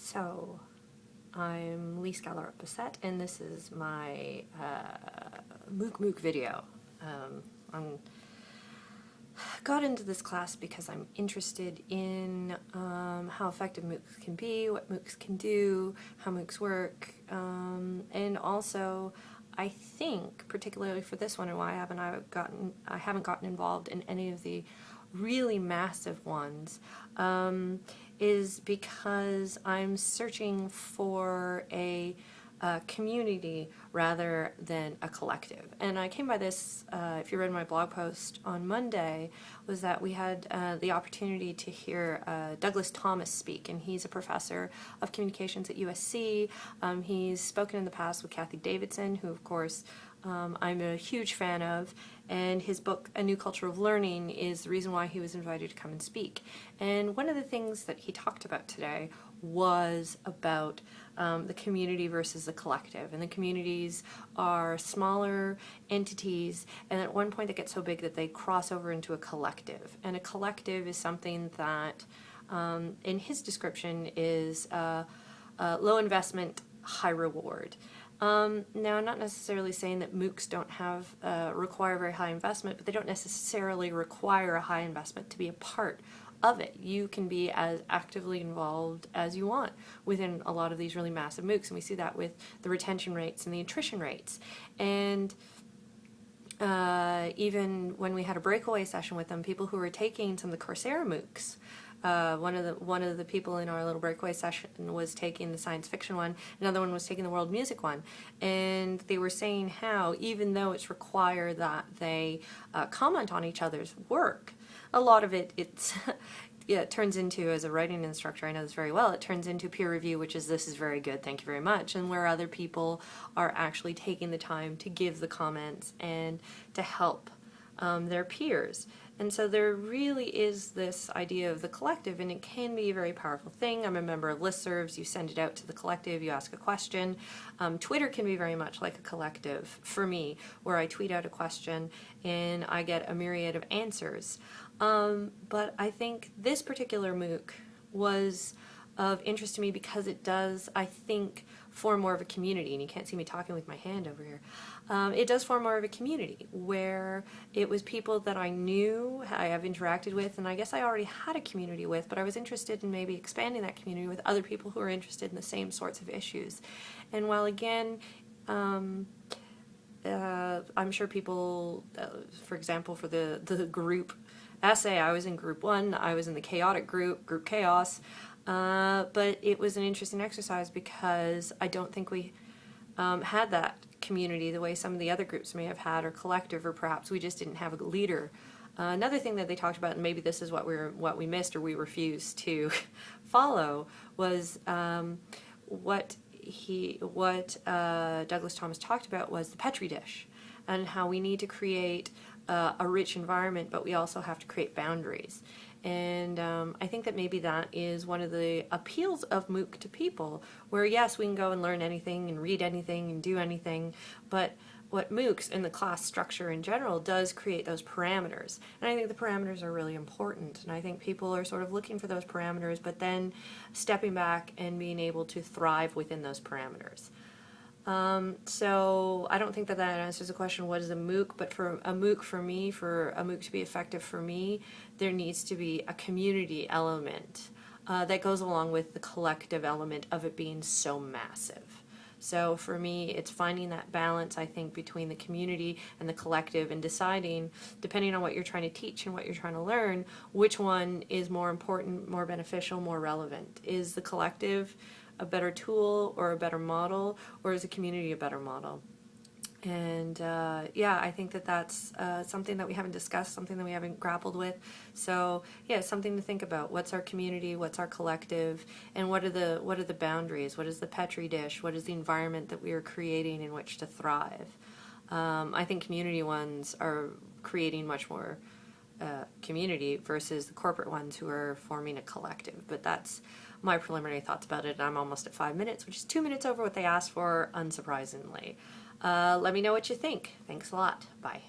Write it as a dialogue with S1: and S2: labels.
S1: So, I'm Lee Scalar-Bissett, and this is my MOOC video. I got into this class because I'm interested in how effective MOOCs can be, what MOOCs can do, how MOOCs work, and also I think, particularly for this one and why I haven't gotten involved in any of the really massive ones, is because I'm searching for a community rather than a collective. And I came by this, if you read my blog post on Monday, was that we had the opportunity to hear Douglas Thomas speak, and he's a professor of communications at USC. He's spoken in the past with Kathy Davidson, who of course I'm a huge fan of, and his book, A New Culture of Learning, is the reason why he was invited to come and speak. And one of the things that he talked about today was about the community versus the collective. And the communities are smaller entities, and at one point they get so big that they cross over into a collective. And a collective is something that, in his description, is low investment, high reward. Now, I'm not necessarily saying that MOOCs don't require very high investment, but they don't necessarily require a high investment to be a part of it. You can be as actively involved as you want within a lot of these really massive MOOCs, and we see that with the retention rates and the attrition rates. And even when we had a breakaway session with them, people who were taking some of the Coursera MOOCs, one of the people in our little breakaway session was taking the science fiction one, another one was taking the world music one, and they were saying how even though it's required that they comment on each other's work, a lot of it turns into, as a writing instructor, I know this very well, it turns into peer review, which is, this is very good, thank you very much, and where other people are actually taking the time to give the comments and to help their peers. And so there really is this idea of the collective, and it can be a very powerful thing. I'm a member of listservs. You send it out to the collective, you ask a question. Twitter can be very much like a collective for me, where I tweet out a question and I get a myriad of answers. But I think this particular MOOC was of interest to me because it does, I think, form more of a community, and you can't see me talking with my hand over here. It does form more of a community where it was people that I knew, I have interacted with, and I guess I already had a community with, but I was interested in maybe expanding that community with other people who are interested in the same sorts of issues. And while again, I'm sure people, for example, for the group essay, I was in group 1, I was in the chaotic group chaos, but it was an interesting exercise because I don't think we had that community the way some of the other groups may have had, or collective, or perhaps we just didn't have a leader. Another thing that they talked about, and maybe this is what we missed or we refused to follow, was what Douglas Thomas talked about was the Petri dish, and how we need to create a rich environment, but we also have to create boundaries. And I think that maybe that is one of the appeals of MOOC to people, where yes, we can go and learn anything and read anything and do anything, but what MOOCs and the class structure in general does create those parameters. And I think the parameters are really important, and I think people are sort of looking for those parameters, but then stepping back and being able to thrive within those parameters. So I don't think that answers the question, what is a MOOC? But for a MOOC, for me, for a MOOC to be effective for me, there needs to be a community element that goes along with the collective element of it being so massive. So for me, it's finding that balance, I think, between the community and the collective, and deciding, depending on what you're trying to teach and what you're trying to learn, which one is more important, more beneficial, more relevant. Is the collective a better tool or a better model, or is the community a better model? And yeah, I think that that's something that we haven't discussed, something that we haven't grappled with. So yeah, something to think about. What's our community? What's our collective? And what are the boundaries? What is the Petri dish? What is the environment that we are creating in which to thrive? I think community ones are creating much more community versus the corporate ones who are forming a collective. But that's my preliminary thoughts about it. I'm almost at 5 minutes, which is 2 minutes over what they asked for, unsurprisingly. Let me know what you think. Thanks a lot. Bye.